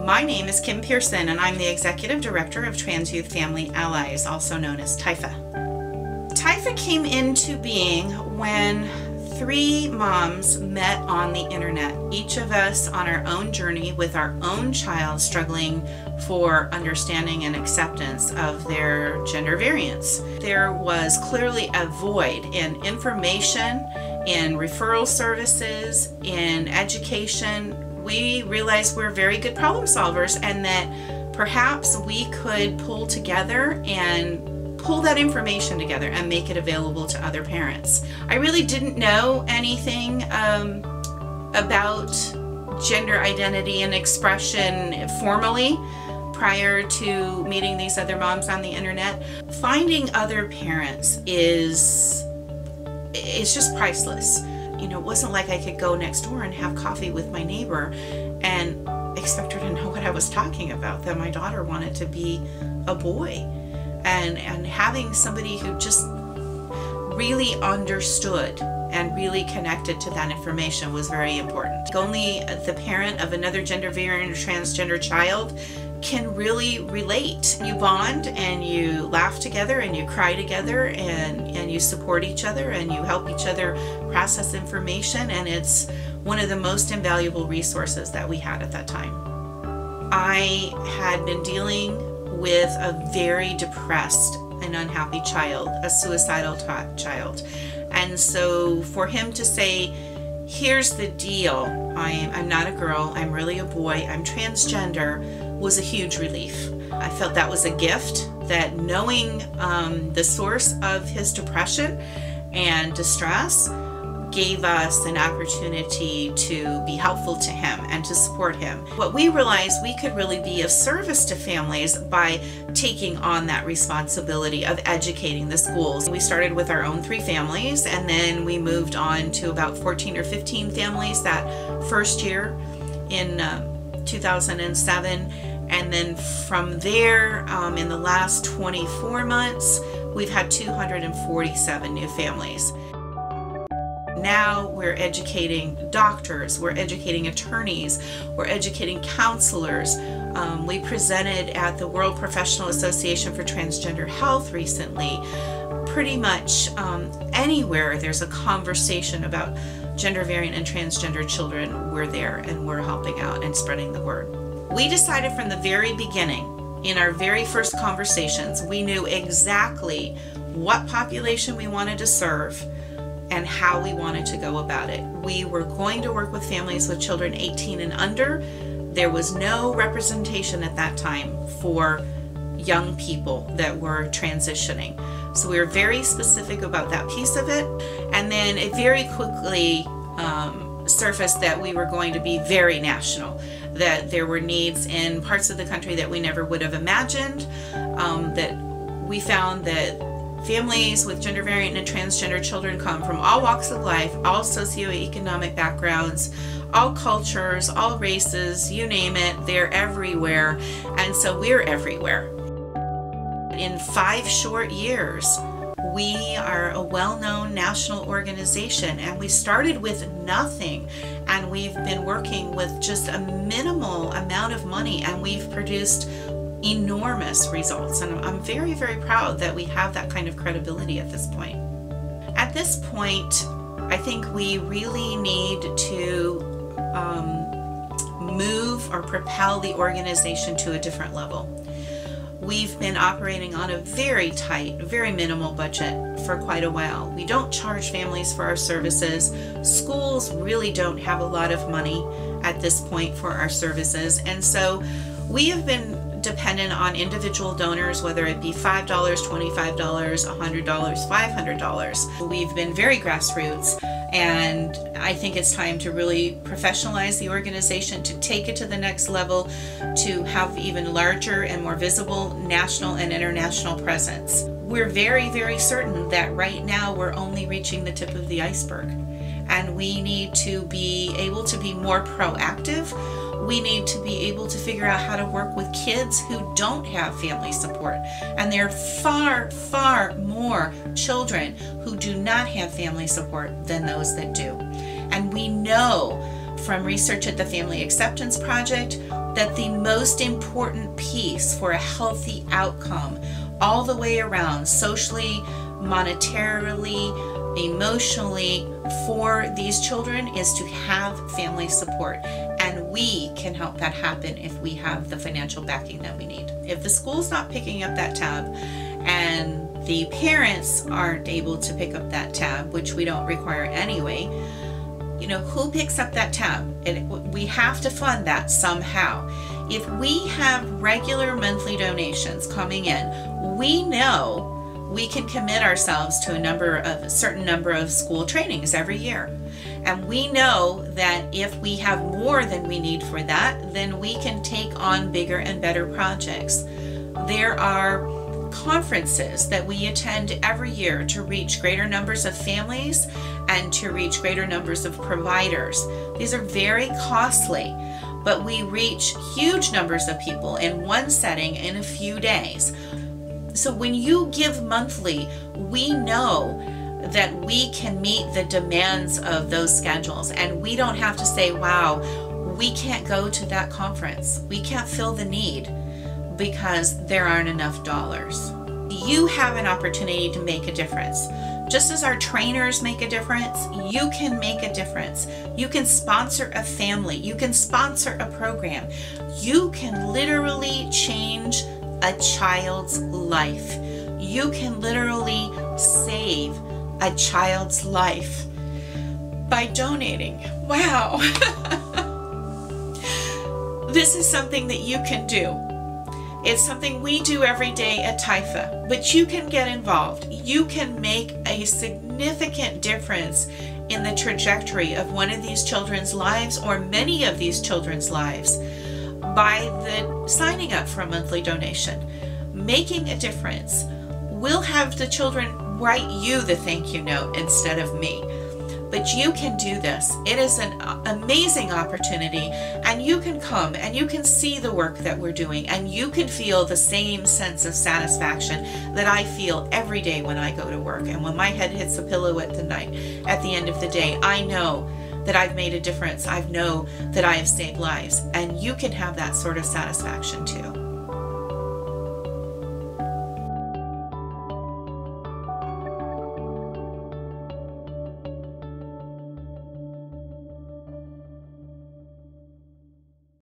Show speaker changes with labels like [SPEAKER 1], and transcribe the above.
[SPEAKER 1] My name is Kim Pearson, and I'm the Executive Director of TransYouth Family Allies, also known as TYFA. TYFA came into being when 3 moms met on the internet, each of us on our own journey with our own child struggling for understanding and acceptance of their gender variance. There was clearly a void in information, in referral services, in education. We realized we're very good problem solvers and that perhaps we could pull together and pull that information together and make it available to other parents. I really didn't know anything about gender identity and expression formally prior to meeting these other moms on the internet. Finding other parents is just priceless. You know, it wasn't like I could go next door and have coffee with my neighbor and expect her to know what I was talking about, that my daughter wanted to be a boy. And having somebody who just really understood and really connected to that information was very important. Only the parent of another gender variant or transgender child can really relate. You bond and you laugh together and you cry together and you support each other and you help each other process information, and it's one of the most invaluable resources that we had at that time. I had been dealing with a very depressed and unhappy child, a suicidal child, and so for him to say, here's the deal, I'm not a girl, I'm really a boy, I'm transgender, was a huge relief. I felt that was a gift, that knowing the source of his depression and distress gave us an opportunity to be helpful to him and to support him. What we realized, we could really be of service to families by taking on that responsibility of educating the schools. We started with our own 3 families, and then we moved on to about 14 or 15 families that first year in 2007. And then from there, in the last 24 months, we've had 247 new families. Now we're educating doctors, we're educating attorneys, we're educating counselors. We presented at the World Professional Association for Transgender Health recently. Pretty much anywhere there's a conversation about gender variant and transgender children, we're there and we're helping out and spreading the word. We decided from the very beginning, in our very first conversations, we knew exactly what population we wanted to serve and how we wanted to go about it. We were going to work with families with children 18 and under. There was no representation at that time for young people that were transitioning. So we were very specific about that piece of it. And then it very quickly surfaced that we were going to be very national, that there were needs in parts of the country that we never would have imagined, that we found that families with gender variant and transgender children come from all walks of life, all socioeconomic backgrounds, all cultures, all races, you name it, they're everywhere, and so we're everywhere. In 5 short years, we are a well-known national organization, and we started with nothing, and we've been working with just a minimal amount of money, and we've produced enormous results, and I'm very, very proud that we have that kind of credibility at this point. At this point, I think we really need to move or propel the organization to a different level. We've been operating on a very tight, very minimal budget for quite a while. We don't charge families for our services. Schools really don't have a lot of money at this point for our services, and so we have been dependent on individual donors, whether it be $5, $25, $100, $500. We've been very grassroots, and I think it's time to really professionalize the organization, to take it to the next level, to have even larger and more visible national and international presence. We're very, very certain that right now we're only reaching the tip of the iceberg, and we need to be able to be more proactive. We need to be able to figure out how to work with kids who don't have family support. And there are far, far more children who do not have family support than those that do. And we know from research at the Family Acceptance Project, that the most important piece for a healthy outcome all the way around, socially, monetarily, emotionally, for these children is to have family support. And we can help that happen if we have the financial backing that we need. If the school's not picking up that tab and the parents aren't able to pick up that tab, which we don't require anyway, you know, who picks up that tab? We have to fund that somehow. If we have regular monthly donations coming in, we know we can commit ourselves to a certain number of school trainings every year. And we know that if we have more than we need for that, then we can take on bigger and better projects. There are conferences that we attend every year to reach greater numbers of families and to reach greater numbers of providers. These are very costly, but we reach huge numbers of people in one setting in a few days. So when you give monthly, we know that we can meet the demands of those schedules, and we don't have to say, wow, we can't go to that conference. We can't fill the need because there aren't enough dollars. You have an opportunity to make a difference. Just as our trainers make a difference, you can make a difference. You can sponsor a family. You can sponsor a program. You can literally change a child's life. You can literally save a child's life by donating. Wow. This is something that you can do. It's something we do every day at TYFA, but you can get involved. You can make a significant difference in the trajectory of one of these children's lives, or many of these children's lives, by the signing up for a monthly donation. Making a difference. We'll have the children write you the thank you note instead of me. But you can do this. It is an amazing opportunity, and you can come and you can see the work that we're doing, and you can feel the same sense of satisfaction that I feel every day when I go to work. And when my head hits the pillow at the end of the day, I know that I've made a difference. I know that I have saved lives, and you can have that sort of satisfaction too.